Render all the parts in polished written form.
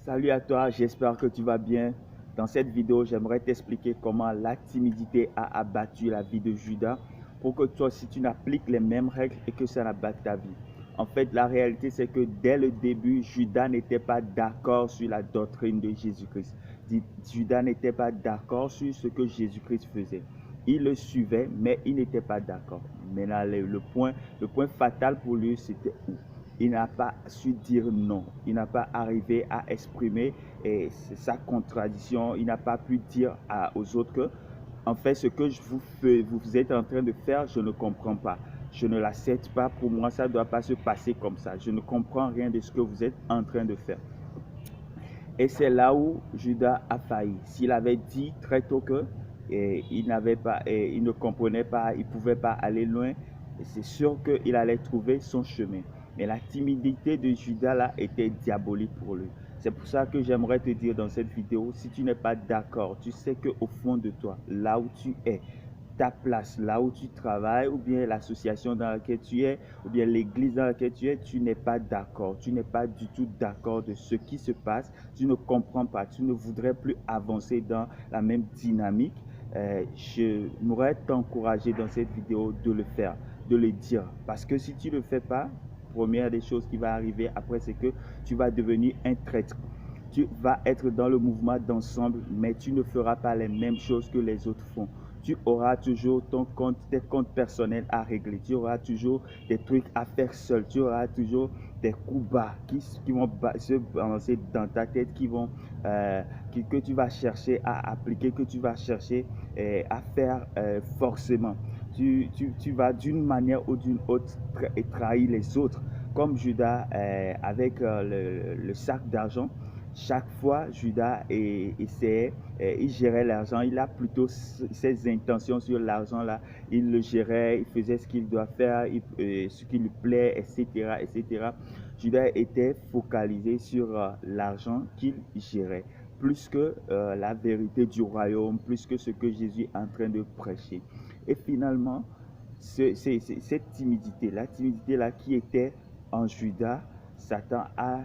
Salut à toi, j'espère que tu vas bien. Dans cette vidéo, j'aimerais t'expliquer comment la timidité a abattu la vie de Judas pour que toi aussi tu n'appliques les mêmes règles et que ça n'abatte ta vie. En fait, la réalité c'est que dès le début, Judas n'était pas d'accord sur la doctrine de Jésus-Christ. Judas n'était pas d'accord sur ce que Jésus-Christ faisait. Il le suivait, mais il n'était pas d'accord. Maintenant, le point fatal pour lui, c'était où? Il n'a pas su dire non. Il n'a pas arrivé à exprimer sa contradiction. Il n'a pas pu dire aux autres que, en fait, ce que vous êtes en train de faire, je ne comprends pas. Je ne l'accepte pas. Pour moi, ça ne doit pas se passer comme ça. Je ne comprends rien de ce que vous êtes en train de faire. Et c'est là où Judas a failli. S'il avait dit très tôt que il ne comprenait pas, il ne pouvait pas aller loin, c'est sûr qu'il allait trouver son chemin. Mais la timidité de Judas là était diabolique pour lui. C'est pour ça que j'aimerais te dire dans cette vidéo, si tu n'es pas d'accord, tu sais qu'au fond de toi, là où tu es, ta place, là où tu travailles, ou bien l'association dans laquelle tu es, ou bien l'église dans laquelle tu n'es pas d'accord. Tu n'es pas du tout d'accord de ce qui se passe. Tu ne comprends pas. Tu ne voudrais plus avancer dans la même dynamique. Je m'aurais t'encouragé dans cette vidéo de le faire, de le dire. Parce que si tu ne le fais pas, première des choses qui va arriver après, c'est que tu vas devenir un traître. Tu vas être dans le mouvement d'ensemble, mais tu ne feras pas les mêmes choses que les autres font. Tu auras toujours tes comptes personnels à régler. Tu auras toujours des trucs à faire seul. Tu auras toujours des coups bas qui vont se balancer dans ta tête, que tu vas chercher à appliquer, que tu vas chercher à faire forcément. Tu vas d'une manière ou d'une autre trahir les autres. Comme Judas avec le sac d'argent. Chaque fois, Judas essayait, il gérait l'argent, il a plutôt ses intentions sur l'argent là, il le gérait, il faisait ce qu'il doit faire, ce qui lui plaît, etc., etc. Judas était focalisé sur l'argent qu'il gérait, plus que la vérité du royaume, plus que ce que Jésus est en train de prêcher. Et finalement, cette timidité, la timidité là qui était en Judas, Satan a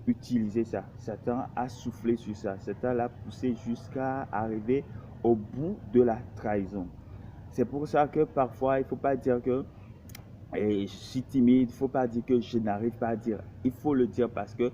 utiliser ça. Satan a soufflé sur ça. Satan l'a poussé jusqu'à arriver au bout de la trahison. C'est pour ça que parfois, il ne faut pas dire que je suis timide, il ne faut pas dire que je n'arrive pas à dire. Il faut le dire parce que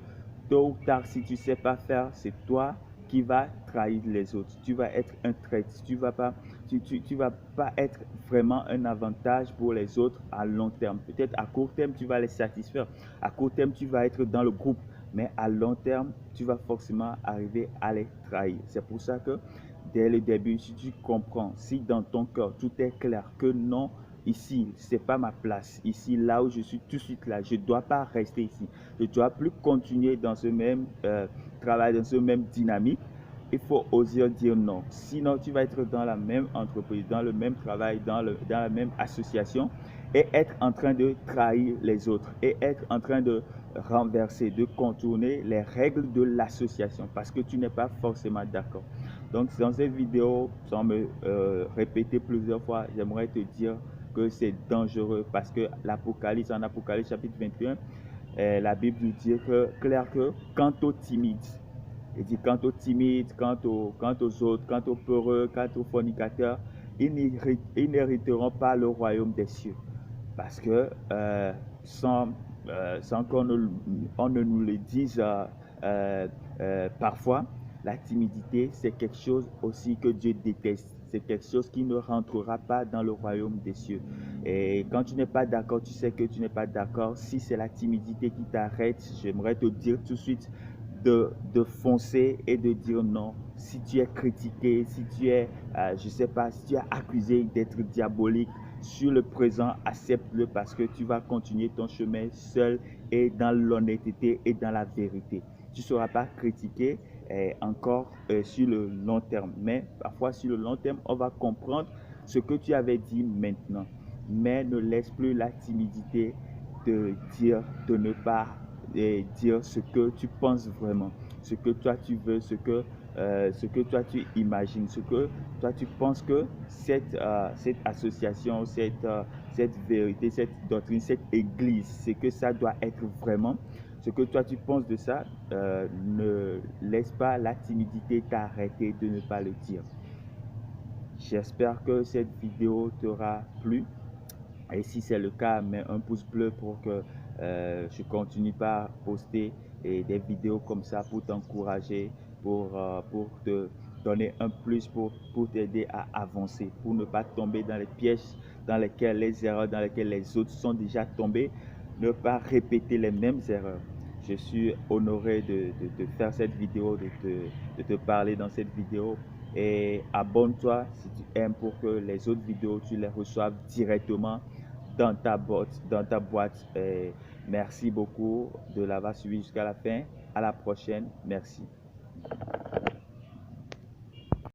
tôt ou tard, si tu ne sais pas faire, c'est toi qui vas trahir les autres. Tu vas être un traître. Tu vas pas être vraiment un avantage pour les autres à long terme. Peut-être à court terme, tu vas les satisfaire. À court terme, tu vas être dans le groupe. Mais à long terme, tu vas forcément arriver à les trahir. C'est pour ça que dès le début, si tu comprends, si dans ton cœur, tout est clair que non, ici, ce n'est pas ma place. Ici, là où je suis tout de suite là, je ne dois pas rester ici. Je ne dois plus continuer dans ce même travail, dans ce même dynamique. Il faut oser dire non. Sinon, tu vas être dans la même entreprise, dans le même travail, dans la même association et être en train de trahir les autres et être en train de renverser, de contourner les règles de l'association parce que tu n'es pas forcément d'accord. Donc, dans cette vidéo, sans me répéter plusieurs fois, j'aimerais te dire que c'est dangereux parce que en Apocalypse chapitre 21, la Bible nous dit clair que quant aux timides, il dit quant aux timides, quant aux autres, quant aux peureux, quant aux fornicateurs, ils n'hériteront pas le royaume des cieux. Parce que sans qu'on ne nous le dise parfois, la timidité, c'est quelque chose aussi que Dieu déteste. C'est quelque chose qui ne rentrera pas dans le royaume des cieux. Et quand tu n'es pas d'accord, tu sais que tu n'es pas d'accord. Si c'est la timidité qui t'arrête, j'aimerais te dire tout de suite de foncer et de dire non. Si tu es critiqué, si tu es, je sais pas, si tu es accusé d'être diabolique, sur le présent, accepte-le parce que tu vas continuer ton chemin seul et dans l'honnêteté et dans la vérité. Tu ne seras pas critiqué encore sur le long terme. Mais parfois, sur le long terme, on va comprendre ce que tu avais dit maintenant. Mais ne laisse plus la timidité de dire, de ne pas dire ce que tu penses vraiment, ce que toi tu veux, ce que toi tu imagines, ce que toi tu penses que cette association, cette vérité, cette doctrine, cette église, c'est que ça doit être vraiment. ce que toi tu penses de ça. Ne laisse pas la timidité t'arrêter de ne pas le dire. J'espère que cette vidéo t'aura plu. Et si c'est le cas, mets un pouce bleu pour que je continue par poster des vidéos comme ça pour t'encourager, pour te donner un plus, pour t'aider à avancer, pour ne pas tomber dans les pièges dans lesquels les erreurs dans lesquelles les autres sont déjà tombés, ne pas répéter les mêmes erreurs. Je suis honoré de te faire cette vidéo, de te parler dans cette vidéo. Et abonne-toi si tu aimes pour que les autres vidéos, tu les reçoives directement dans ta boîte. Et merci beaucoup de l'avoir suivi jusqu'à la fin. À la prochaine. Merci.